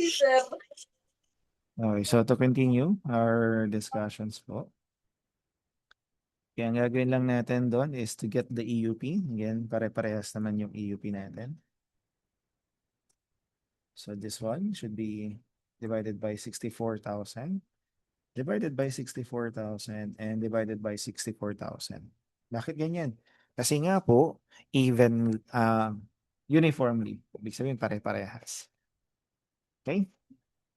Si Sir. Okay, so to continue our discussions po. Kaya ang gagawin lang natin doon is to get the EUP. Again, pare-parehas naman yung EUP natin. So this one should be divided by 64,000, divided by 64,000, and divided by 64,000. Bakit ganyan? Kasi nga po, even uniformly. Ibig sabihin pare-parehas. Okay?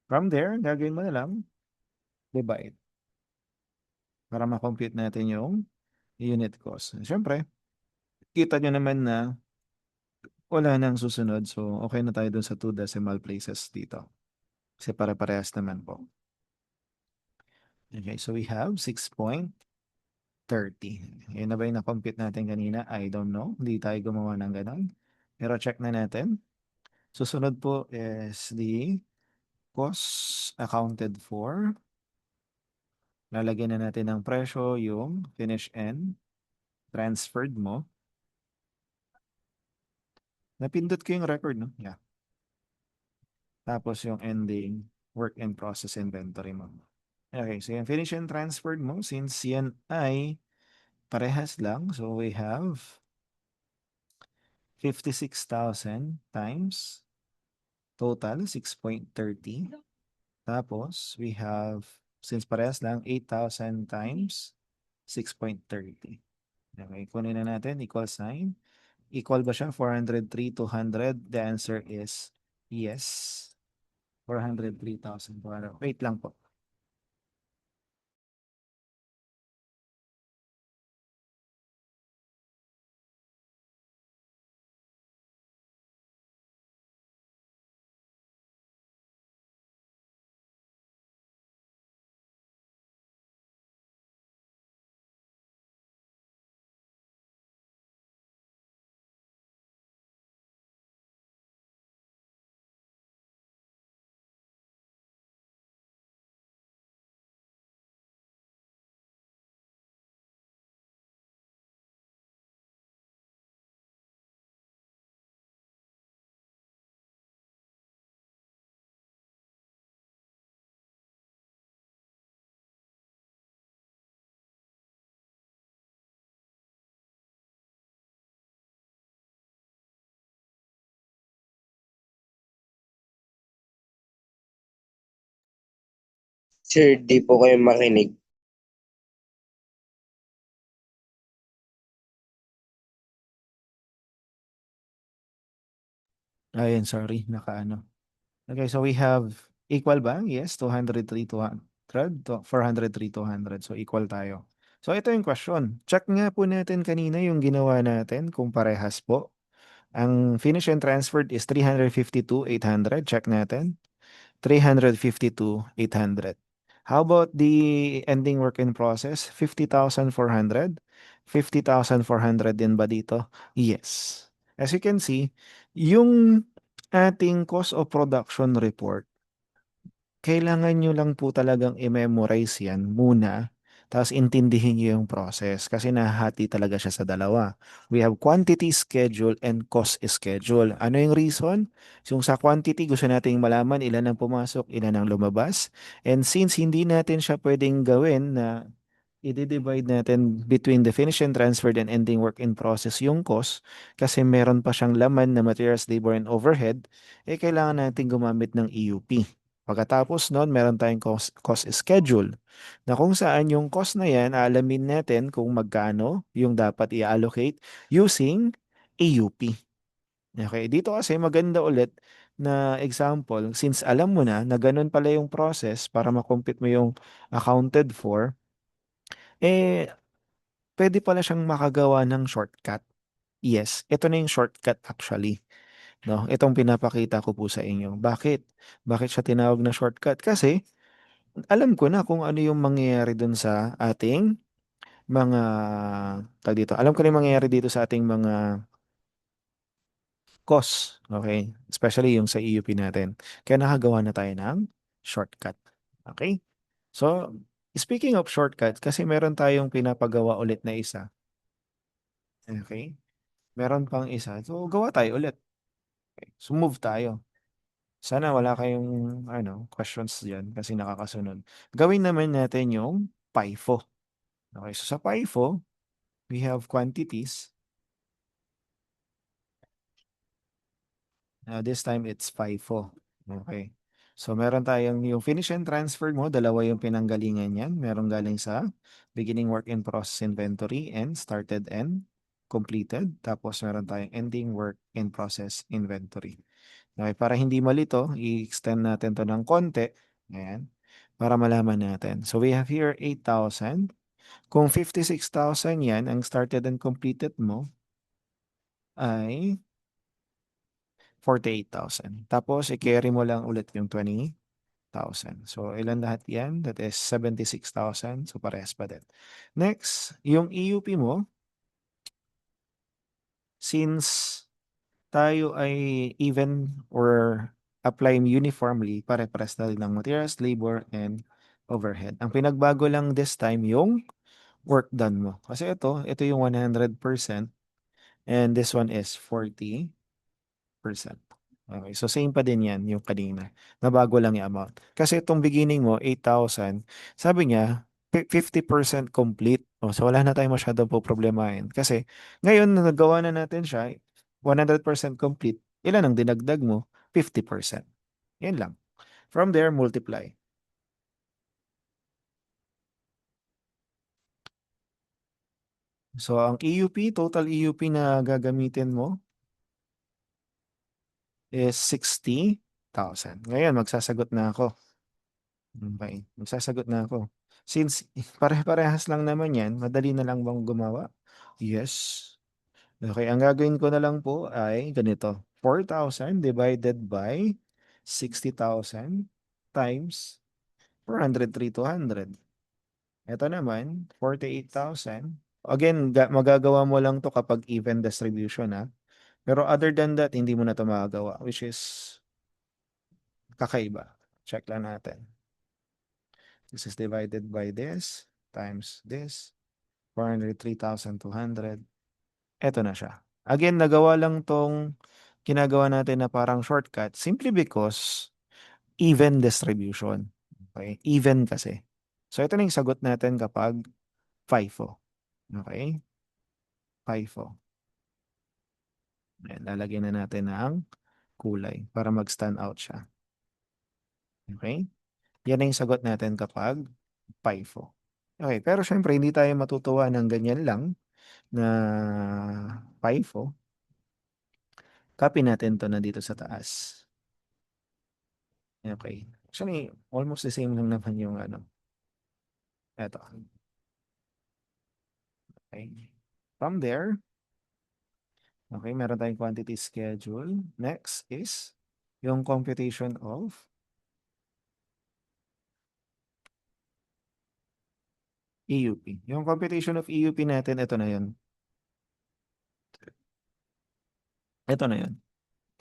From there, gagawin mo na lang, divide. Para ma-compute natin yung unit cost. Siyempre, kita nyo naman na wala nang susunod. So, okay na tayo dun sa 2 decimal places dito. Kasi pare-parehas naman po. Okay, so we have 6.30. Yun na ba yung na-compute natin kanina? I don't know. Hindi tayo gumawa ng ganon. Pero check na natin. Susunod po is the cost accounted for. Lalagyan na natin ng presyo yung finish and transferred mo. Napindot ko yung record, no? Yeah. Tapos yung ending work in process inventory mo. Okay, so yung finish and transferred mo, since yan ay parehas lang, so we have 56,000 times total 6.30. Tapos we have, since parehas lang, 8,000 times 6.30. Okay, kunin na natin, equal sign. Equal ba siya? 403,200? The answer is yes. 403,400. Wait lang po. Sir, di po kayo makinig. Ayun, sorry, nakaano. Okay, so we have equal ba? Yes, 203, 200, 403, 200. So equal tayo. So ito yung question. Check nga po natin kanina yung ginawa natin kung parehas po. Ang finish and transferred is 352,800. Check natin. 352,800. How about the ending work in process? 50,400. 50,400 din ba dito? Yes. As you can see, yung ating cost of production report, kailangan nyo lang po talagang i-memorize yan muna, tapos intindihin nyo yung process kasi nahati talaga siya sa dalawa. We have quantity schedule and cost schedule. Ano yung reason? Yung sa quantity, gusto nating malaman ilan ang pumasok, ilan ang lumabas. And since hindi natin siya pwedeng gawin na i-divide natin between the finish and transferred and ending work in process yung cost kasi meron pa siyang laman na materials, labor, and overhead, kailangan natin gumamit ng EUP. Pagkatapos nun, meron tayong cost schedule na kung saan yung cost na yan, alamin natin kung magkano yung dapat i-allocate using AUP. Okay, dito kasi maganda ulit na example, since alam mo na ganun pala yung process para makompute mo yung accounted for, eh, pwede pala siyang makagawa ng shortcut. Yes, ito na yung shortcut actually. No, itong pinapakita ko po sa inyo. Bakit? Bakit siya tinawag na shortcut? Kasi alam ko na kung ano yung mangyayari dun sa ating mga tag dito. Alam ko na yung mangyayari dito sa ating mga costs. Okay? Especially yung sa EUP natin. Kaya nakagawa na tayo ng shortcut. Okay? So, speaking of shortcut, kasi meron tayong pinapagawa ulit na isa. Okay? Meron pang isa. So, gawa tayo ulit. Okay. So, move tayo. Sana wala kayong questions diyan kasi nakakasunod. Gawin naman natin yung FIFO. Okay, so sa FIFO, we have quantities. This time it's FIFO. Okay. So meron tayong yung finish and transfer mo, dalawa yung pinanggalingan yan. Meron galing sa beginning work in process inventory and started and completed. Tapos meron tayong ending work in process inventory. Okay, para hindi malito, i-extend natin to ng konti. Ayan. Para malaman natin. So we have here 8,000. Kung 56,000 yan, ang started and completed mo ay 48,000. Tapos, i-carry mo lang ulit yung 20,000. So, ilan lahat yan? That is 76,000. So, parehas pa din. Next, yung EUP mo, since tayo ay even or apply uniformly, pare-pares na rin ng materials, labor, and overhead. Ang pinagbago lang this time yung work done mo. Kasi ito yung 100% and this one is 40%. Okay, so same pa din yan yung kanina. Nabago lang yung amount. Kasi itong beginning mo, 8,000, sabi niya, 50% complete. Oh, so wala na tayong masyadong po problemahin. Kasi ngayon, na nagawa na natin siya, 100% complete. Ilan ang dinagdag mo? 50%. Yan lang. From there, multiply. So ang EUP, total EUP na gagamitin mo is 60,000. Ngayon, magsasagot na ako. Okay, magsasagot na ako. Since pare-parehas lang naman yan, madali na lang bang gumawa? Yes. Okay, ang gagawin ko na lang po ay ganito. 4,000 divided by 60,000 times 403,200. Ito naman, 48,000. Again, magagawa mo lang to kapag even distribution ha. Pero other than that, hindi mo na to magagawa, which is kakaiba. Check lang natin. This is divided by this times this. 403,200. Eto na siya. Again, nagawa lang tong ginagawa natin na parang shortcut simply because even distribution. Okay? Even kasi. So, ito na yung sagot natin kapag FIFO. Okay? FIFO. Ayan, lalagyan na natin ng kulay para mag-stand out siya. Okay? Yan na yung sagot natin kapag FIFO. Okay, pero syempre hindi tayo matutuwa ng ganyan lang na FIFO. Copy natin to na dito sa taas. Okay. Actually, almost the same lang naman yung eto. Okay. From there, okay, meron tayong quantity schedule. Next is yung computation of EUP. Yung computation of EUP natin, ito na yun. Ito na yun.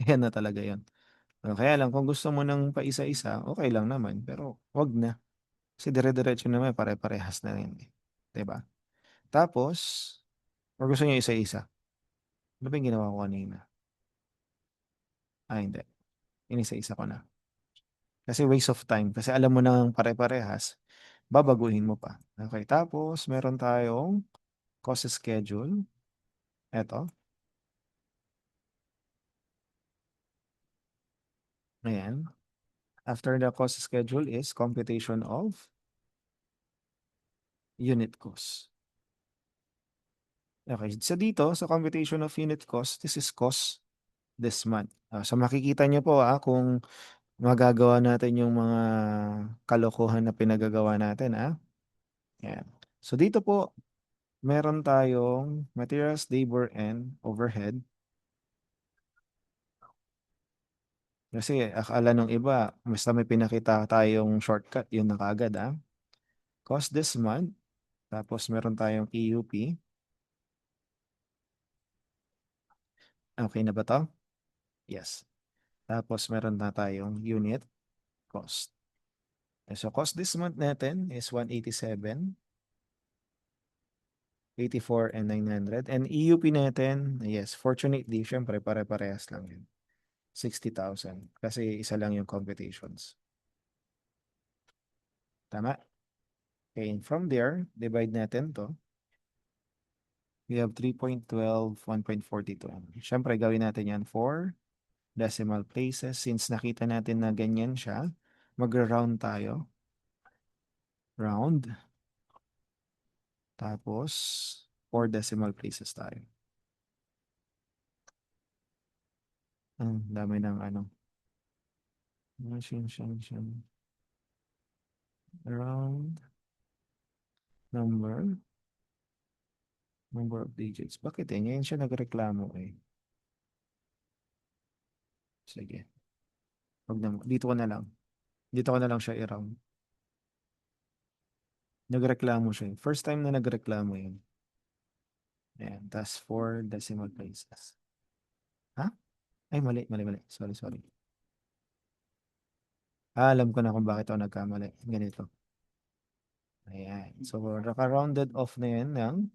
Yan na talaga yun. Kaya lang, kung gusto mo ng paisa-isa, okay lang naman. Pero wag na. Kasi dire-diretso naman, pare-parehas na rin. 'Di ba? Tapos, or gusto niyo isa-isa? Ano ba yung ginawa ko kanina? Hindi. Inisa-isa ko na. Kasi waste of time. Kasi alam mo nang pare-parehas, babaguhin mo pa. Okay, tapos meron tayong cost schedule. Eto. Ayan. After the cost schedule is computation of unit cost. Okay, so dito sa computation of unit cost, this is cost this month. So makikita niyo po kung magagawa natin yung mga kalokohan na pinagagawa natin. Ayan. So dito po, meron tayong materials, labor, and overhead. Kasi akala nung iba, basta may pinakita tayong shortcut, yun na kaagad Cost this month, tapos meron tayong EUP. Okay na ba to? Yes. Tapos meron na tayong unit cost. So cost this month natin is 187, 84, and 900. And EUP natin, yes, fortunately, syempre pare-parehas lang yun. 60,000 kasi isa lang yung computations. Tama? Okay, and from there, divide natin to. We have 3.12, 1.42. Siyempre, gawin natin yan for decimal places. Since nakita natin na ganyan siya, mag-round tayo. Round. Tapos, 4 decimal places tayo. Ang dami ng ano. Round. Number of digits. Bakit eh? Ngayon siya nagreklamo eh. Sige. Wag na, dito ko na lang. Dito ko na lang siya i-round. Nagreklamo siya. First time na nagreklamo yun. Ayan. That's 4 decimal places. Ha? Ay, mali. Sorry. Alam ko na kung bakit ako nagkamali. Ganito. Ayan. So, naka-rounded off na yan ng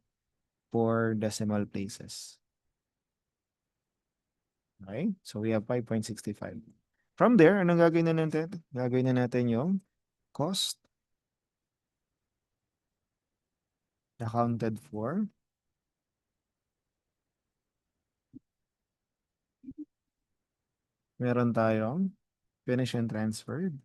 4 decimal places. Okay? So, we have 5.65. From there, anong gagawin na natin? Gagawin na natin yung cost accounted for. Meron tayong finish and transferred.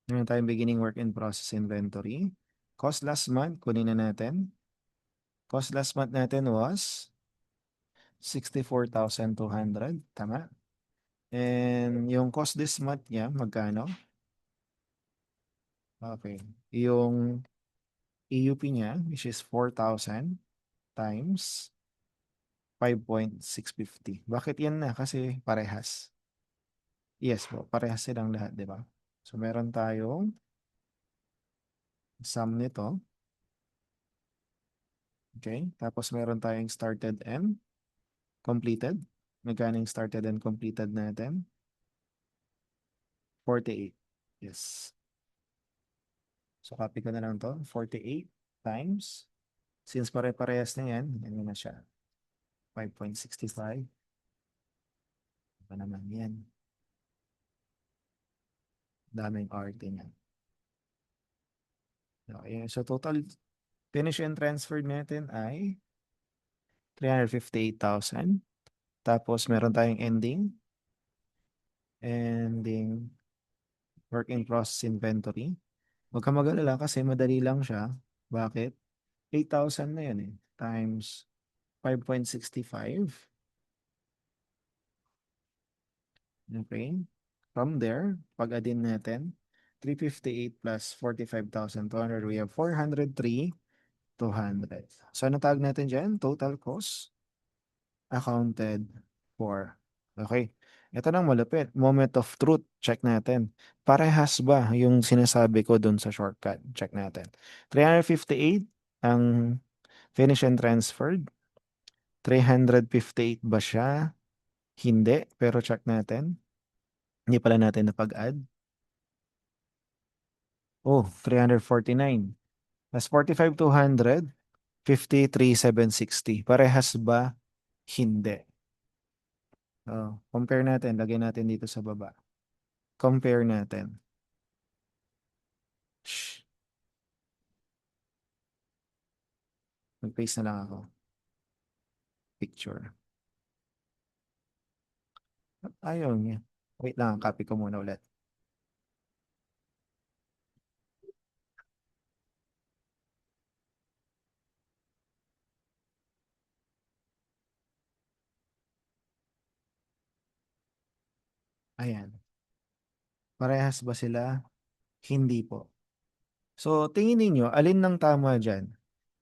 Meron tayong beginning work in process inventory. Cost last month, kunin na natin. Cost last month natin was 64,200. Tama? And yung cost this month niya, magkano? Okay. Yung EUP niya, which is 4,000 times 5.650. Bakit yan na? Kasi parehas. Yes po, parehas silang lahat, di ba? So, meron tayong sum nito. Okay? Tapos meron tayong started and completed. Magkano yung started and completed natin? 48. Yes. So, copy ko na lang to. 48 times. Since pare-parehas na yan, ano na siya? 5.65. Ano naman yan? Daming RT niya. Okay. So, total finish and transfer natin ay 358,000. Tapos, meron tayong ending. Ending work in process inventory. Huwag ka mag-alala kasi madali lang siya. Bakit? 8,000 na yan eh. Times 5.65. Okay. From there, pag-adin natin, 358 plus 45,200, we have 403,200. So, ano tawag natin dyan? Total cost accounted for. Okay. Ito nang malapit. Moment of truth. Check natin. Parehas ba yung sinasabi ko dun sa shortcut? Check natin. 358 ang finish and transferred. 358 ba siya? Hindi. Pero check natin. Hindi pala natin napag-add. Oh, 349. Plus 45,200. 53,760. Parehas ba? Hindi. Oh, compare natin. Lagay natin dito sa baba. Compare natin. Shh. Mag-paste na lang ako. Picture. Ayaw niya. Wait lang, copy ko muna ulit. Ayan. Parehas ba sila? Hindi po. So, tingin ninyo, alin ng tama dyan?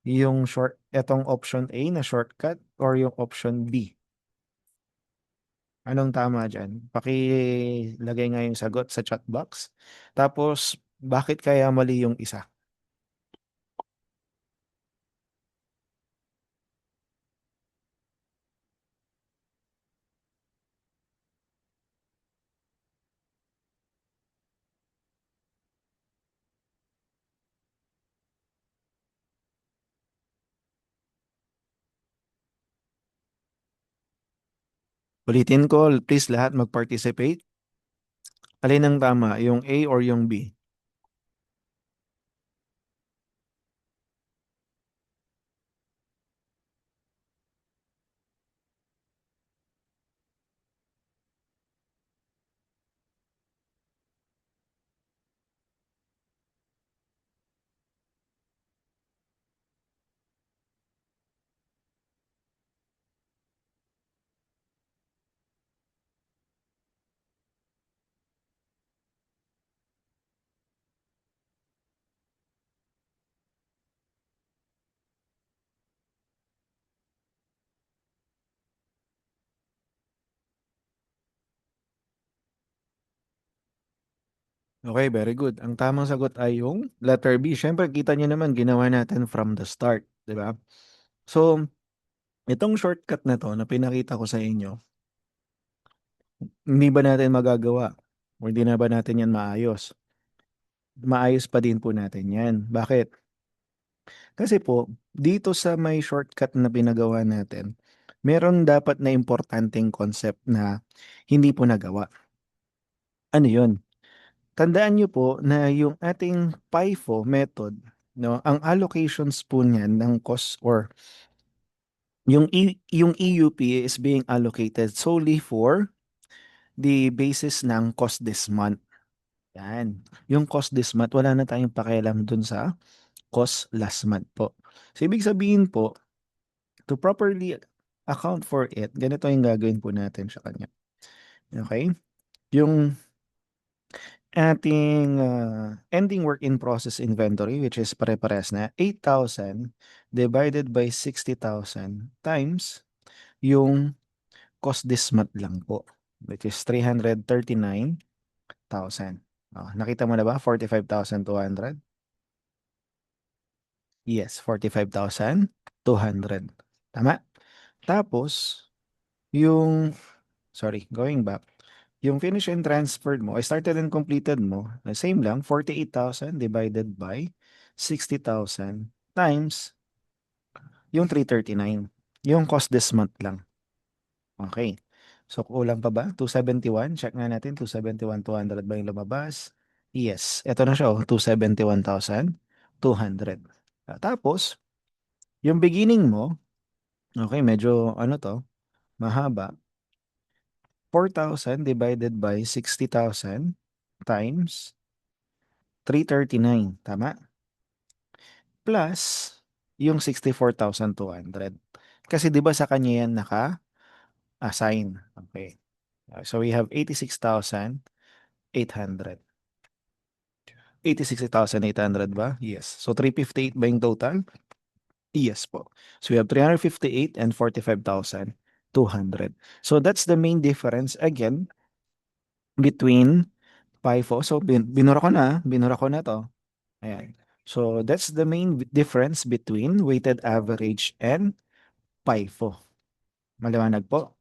Etong option A na shortcut or yung option B? Anong tama dyan? Pakilagay nga yung sagot sa chat box. Tapos, bakit kaya mali yung isa? Ulitin ko, please lahat mag-participate. Alin ang tama, yung A or yung B? Okay, very good. Ang tamang sagot ay yung letter B. Siyempre, kita niyo naman, ginawa natin from the start, di ba? So, itong shortcut na to na pinakita ko sa inyo, hindi ba natin magagawa? O hindi na ba natin yan maayos? Maayos pa din po natin yan. Bakit? Kasi po, dito sa may shortcut na pinagawa natin, meron dapat na importanteng concept na hindi po nagawa. Ano yun? Tandaan niyo po na yung ating FIFO method, no, ang allocations po niyan ng cost or yung EUP is being allocated solely for the basis ng cost this month. Yan. Yung cost this month, wala na tayong pakialam dun sa cost last month po. So, ibig sabihin po, to properly account for it, ganito yung gagawin po natin sa kanya. Okay? Yung ating ending work in process inventory, which is pare-pares na 8,000 divided by 60,000 times yung cost this month lang po, which is 339,000. Oh, nakita mo na ba? 45,200? Yes, 45,200. Tama? Tapos, yung, sorry, going back, yung finish and transferred mo, I started and completed mo, same lang, 48,000 divided by 60,000 times yung 339. Yung cost this month lang. Okay. So, kulang pa ba? 271. Check nga natin. 271,200 ba yung lumabas? Yes. Ito na siya. 271,200. Tapos, yung beginning mo, okay, medyo ano to, mahaba. 4,000 divided by 60,000 times 339. Tama? Plus, yung 64,200. Kasi di ba sa kanya yan naka-assign. Okay. So, we have 86,800. 86,800 ba? Yes. So 358 ba yung total? Yes po. So we have 358 and 45,200. So that's the main difference again between FIFO. So binura ko na to. Ayan. So that's the main difference between weighted average and FIFO. Maliwanag po.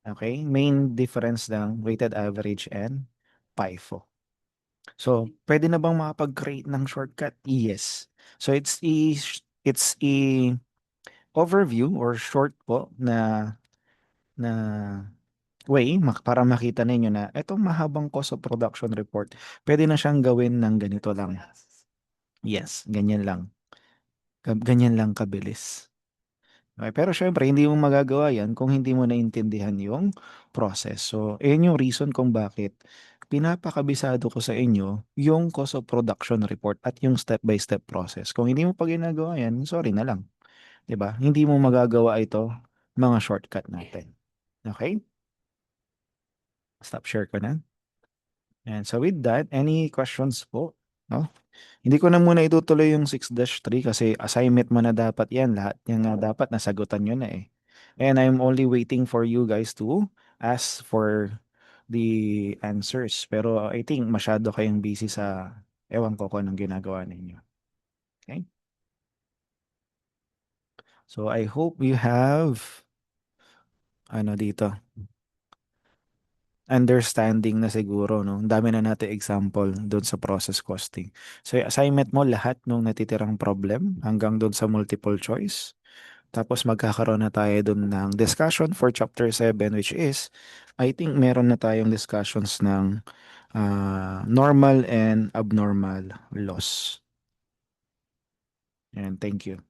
Okay? Main difference ng weighted average and FIFO. So, pwede na bang makapag-create ng shortcut? Yes. So, it's a overview or short po na way para makita ninyo na etong mahabang cost of production report, pwede na siyang gawin ng ganito lang. Yes, ganyan lang. Ganyan lang kabilis. Okay, pero syempre, hindi mo magagawa yan kung hindi mo naintindihan yung process. So, yun yung reason kung bakit pinapakabisado ko sa inyo yung cost of production report at yung step-by-step process. Kung hindi mo pa ginagawa yan, sorry na lang. 'Di ba? Hindi mo magagawa ito, mga shortcut natin. Okay? Stop share ko na. And so with that, any questions po? No? Hindi ko na muna itutuloy yung 6-3 kasi assignment mo na dapat yan. Lahat yan nga dapat nasagutan nyo na eh. And I'm only waiting for you guys to ask for the answers. Pero I think masyado kayong busy sa ewan ko kung anong ginagawa ninyo. Okay? So I hope you have ano dito, understanding na siguro, no? Ang dami na natin example doon sa process costing. So, yung assignment mo lahat nung natitirang problem hanggang doon sa multiple choice. Tapos magkakaroon na tayo dun ng discussion for chapter 7, which is, I think meron na tayong discussions ng normal and abnormal loss. And thank you.